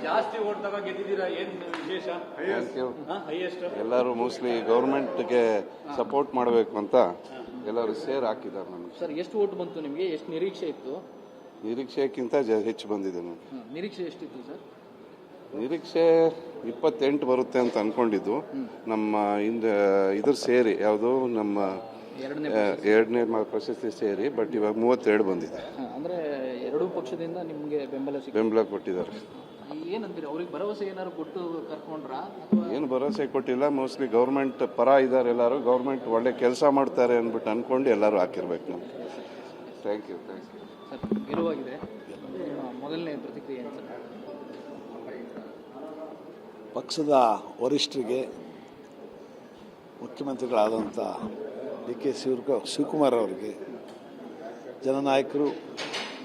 ಜಾಸ್ತಿ ಓಟ್ ತಗ ಗೆದ್ದಿದ್ದೀರಾ, ಏನ್ ವಿಶೇಷ? ಹೈಯೆಸ್ಟ್ ಎಲ್ಲರೂ ಮೋಸ್ಟ್ಲಿ ಗೌರ್ಮೆಂಟ್ಗೆ ಸಪೋರ್ಟ್ ಮಾಡಬೇಕು ಅಂತ ಎಲ್ಲರೂ ಸೇರ್ ಹಾಕಿದ್ದಾರೆ ನನಗೆ. ಸರ್, ಎಷ್ಟು ಓಟ್ ಬಂತು ನಿಮಗೆ? ಎಷ್ಟು ನಿರೀಕ್ಷೆ ಇತ್ತು? ನಿರೀಕ್ಷೆಗಿಂತ ಹೆಚ್ಚು ಬಂದಿದೆ ನನಗೆ. ನಿರೀಕ್ಷೆ ಎಷ್ಟಿತ್ತು ಸರ್? ನಿರೀಕ್ಷೆ 28 ಬರುತ್ತೆ ಅಂತ ಅನ್ಕೊಂಡಿದ್ದು. ನಮ್ಮ ಇದ್ರ ಸೇರಿ ಯಾವುದು ನಮ್ಮ ಎರಡನೇ ಪ್ರಶಸ್ತಿ ಸೇರಿ, ಬಟ್ ಇವಾಗ 32 ಬಂದಿದೆ. ಅಂದ್ರೆ ಎರಡೂ ಪಕ್ಷದಿಂದ ನಿಮಗೆ ಬೆಂಬಲ ಕೊಟ್ಟಿದ್ದಾರೆ. ಏನಂತೀರಿ, ಅವ್ರಿಗೆ ಭರವಸೆ ಏನಾದ್ರು ಕೊಟ್ಟು ಕರ್ಕೊಂಡ್ರ? ಏನು ಭರವಸೆ ಕೊಟ್ಟಿಲ್ಲ. ಮೋಸ್ಟ್ಲಿ ಗೌರ್ಮೆಂಟ್ ಪರ ಇದ್ದಾರೆ ಎಲ್ಲರೂ. ಗೌರ್ಮೆಂಟ್ ಒಳ್ಳೆ ಕೆಲಸ ಮಾಡ್ತಾರೆ ಅಂದ್ಬಿಟ್ಟು ಅನ್ಕೊಂಡು ಎಲ್ಲರೂ ಹಾಕಿರ್ಬೇಕು ನಮ್ಗೆ. Thank you. ಸರ್, ಗೆಲುವಾಗಿದೆ, ಮೊದಲನೇ ಪ್ರತಿಕ್ರಿಯೆ ಏನು ಸರ್? ಪಕ್ಷದ ವರಿಷ್ಠರಿಗೆ, ಮುಖ್ಯಮಂತ್ರಿಗಳಾದಂಥ ಡಿ.ಕೆ. ಶಿವಕುಮಾರ್ ಅವರಿಗೆ, ಜನನಾಯಕರು,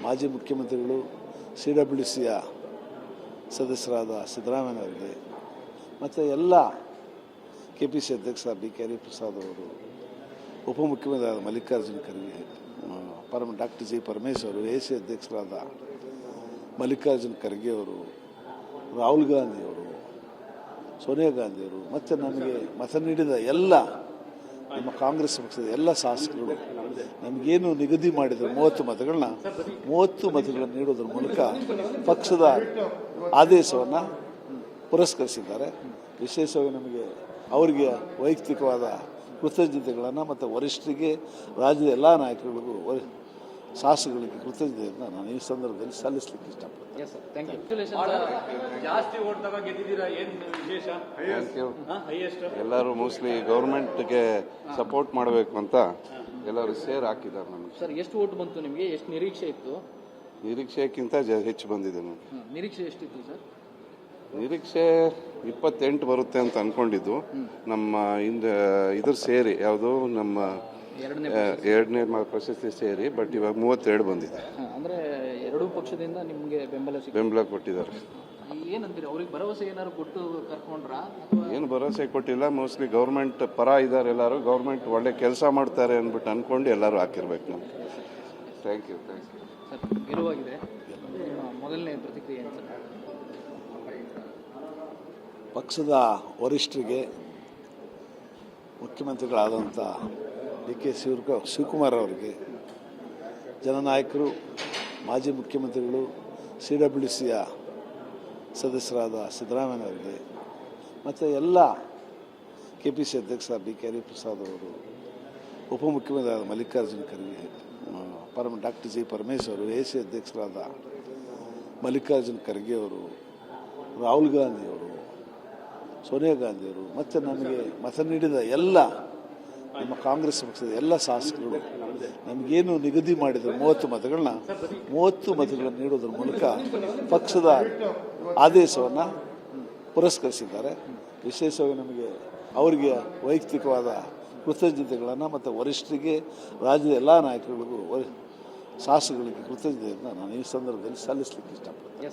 ಮಾಜಿ ಮುಖ್ಯಮಂತ್ರಿಗಳು, CWCಯ ಸದಸ್ಯರಾದ ಸಿದ್ದರಾಮಯ್ಯನವರಿಗೆ, ಮತ್ತು ಎಲ್ಲ KPC ಅಧ್ಯಕ್ಷ B.K. ಹರಿಪ್ರಸಾದ್ ಅವರು, ಉಪಮುಖ್ಯಮಂತ್ರಿಯಾದ Mallikarjun Kharge, doctor G. Parameshwar, AC ಅಧ್ಯಕ್ಷರಾದ ಮಲ್ಲಿಕಾರ್ಜುನ ಖರ್ಗೆ ಅವರು, ರಾಹುಲ್ ಗಾಂಧಿಯವರು, ಸೋನಿಯಾ ಗಾಂಧಿಯವರು, ಮತ್ತು ನಮಗೆ ಮತ ನೀಡಿದ ಎಲ್ಲ ನಮ್ಮ ಕಾಂಗ್ರೆಸ್ ಪಕ್ಷದ ಎಲ್ಲ ಶಾಸಕರು ನಮಗೇನು ನಿಗದಿ ಮಾಡಿದ್ರು 30 ಮತಗಳನ್ನು ನೀಡೋದ್ರ ಮೂಲಕ ಪಕ್ಷದ ಆದೇಶವನ್ನು ಪುರಸ್ಕರಿಸಿದ್ದಾರೆ. ವಿಶೇಷವಾಗಿ ನಮಗೆ ಅವರಿಗೆ ವೈಯಕ್ತಿಕವಾದ ಕೃತಜ್ಞತೆಗಳನ್ನು ಮತ್ತು ವರಿಷ್ಠರಿಗೆ, ರಾಜ್ಯದ ಎಲ್ಲ ನಾಯಕರಿಗೂ, ಶಾಸಕರಿಗೆ ಕೃತಜ್ಞತೆಯನ್ನು ನಾನು ಈ ಸಂದರ್ಭದಲ್ಲಿ ಸಲ್ಲಿಸಲಿಕ್ಕೆ ಇಷ್ಟಪಡ್ತೀನಿ. ಜಾಸ್ತಿ ಓಟ್ ತಗ ಗೆದ್ದಿದ್ದೀರಾ, ಏನ್ ವಿಶೇಷ? ಹೈಯೆಸ್ಟ್ ಎಲ್ಲರೂ ಮೋಸ್ಟ್ಲಿ ಗೌರ್ಮೆಂಟ್ಗೆ ಸಪೋರ್ಟ್ ಮಾಡಬೇಕು ಅಂತ ಎಲ್ಲರೂ ಸೇರ್ ಹಾಕಿದ್ದಾರೆ ನನಗೆ. ಸರ್, ಎಷ್ಟು ಓಟ್ ಬಂತು ನಿಮಗೆ? ಎಷ್ಟು ನಿರೀಕ್ಷೆ ಇತ್ತು? ನಿರೀಕ್ಷೆಗಿಂತ ಹೆಚ್ಚು ಬಂದಿದೆ ನನಗೆ. ನಿರೀಕ್ಷೆ ಎಷ್ಟಿತ್ತು ಸರ್? ನಿರೀಕ್ಷೆ 28 ಬರುತ್ತೆ ಅಂತ ಅನ್ಕೊಂಡಿದ್ದು. ನಮ್ಮ ಇದ್ರ ಸೇರಿ ಯಾವುದು ನಮ್ಮ ಎರಡನೇ ಪ್ರಶಸ್ತಿ ಸೇರಿ, ಬಟ್ ಇವಾಗ 32 ಬಂದಿದೆ. ಅಂದ್ರೆ ಎರಡೂ ಪಕ್ಷದಿಂದ ನಿಮಗೆ ಬೆಂಬಲ ಕೊಟ್ಟಿದ್ದಾರೆ. ಏನಂತೀರಿ, ಅವ್ರಿಗೆ ಭರವಸೆ ಏನಾದ್ರು ಕೊಟ್ಟು ಕರ್ಕೊಂಡ್ರ? ಏನು ಭರವಸೆ ಕೊಟ್ಟಿಲ್ಲ. ಮೋಸ್ಟ್ಲಿ ಗೌರ್ಮೆಂಟ್ ಪರ ಇದ್ದಾರೆ ಎಲ್ಲರೂ. ಗೌರ್ಮೆಂಟ್ ಒಳ್ಳೆ ಕೆಲಸ ಮಾಡ್ತಾರೆ ಅಂದ್ಬಿಟ್ಟು ಅನ್ಕೊಂಡು ಎಲ್ಲರೂ ಹಾಕಿರ್ಬೇಕು ನಮ್ಗೆ. Thank you. ಸರ್, ಗೆಲುವಾಗಿದೆ, ಮೊದಲನೇ ಪ್ರತಿಕ್ರಿಯೆ ಏನು ಸರ್? ಪಕ್ಷದ ವರಿಷ್ಠರಿಗೆ, ಮುಖ್ಯಮಂತ್ರಿಗಳಾದಂಥ ಡಿ.ಕೆ. ಶಿವಕುಮಾರ್ ಅವರಿಗೆ, ಜನನಾಯಕರು, ಮಾಜಿ ಮುಖ್ಯಮಂತ್ರಿಗಳು, CWCಯ ಸದಸ್ಯರಾದ ಸಿದ್ದರಾಮಯ್ಯನವರಿಗೆ, ಮತ್ತು ಎಲ್ಲ KPC ಅಧ್ಯಕ್ಷ B.K. ಹರಿಪ್ರಸಾದ್ ಅವರು, ಉಪಮುಖ್ಯಮಂತ್ರಿಯಾದ Mallikarjun Kharge, doctor G. Parameshwar, AC ಅಧ್ಯಕ್ಷರಾದ ಮಲ್ಲಿಕಾರ್ಜುನ ಖರ್ಗೆ ಅವರು, ರಾಹುಲ್ ಗಾಂಧಿಯವರು, ಸೋನಿಯಾ ಗಾಂಧಿಯವರು, ಮತ್ತು ನಮಗೆ ಮತ ನೀಡಿದ ಎಲ್ಲ ನಮ್ಮ ಕಾಂಗ್ರೆಸ್ ಪಕ್ಷದ ಎಲ್ಲ ಶಾಸಕರು ನಮಗೇನು ನಿಗದಿ ಮಾಡಿದ್ರು 30 ಮತಗಳನ್ನು ನೀಡೋದ್ರ ಮೂಲಕ ಪಕ್ಷದ ಆದೇಶವನ್ನು ಪುರಸ್ಕರಿಸಿದ್ದಾರೆ. ವಿಶೇಷವಾಗಿ ನಮಗೆ ಅವರಿಗೆ ವೈಯಕ್ತಿಕವಾದ ಕೃತಜ್ಞತೆಗಳನ್ನು ಮತ್ತು ವರಿಷ್ಠರಿಗೆ, ರಾಜ್ಯದ ಎಲ್ಲ ನಾಯಕರಿಗೂ, ಶಾಸಕರಿಗೆ ಕೃತಜ್ಞತೆಯನ್ನು ನಾನು ಈ ಸಂದರ್ಭದಲ್ಲಿ ಸಲ್ಲಿಸಲಿಕ್ಕೆ ಇಷ್ಟಪಡ್ತೀನಿ.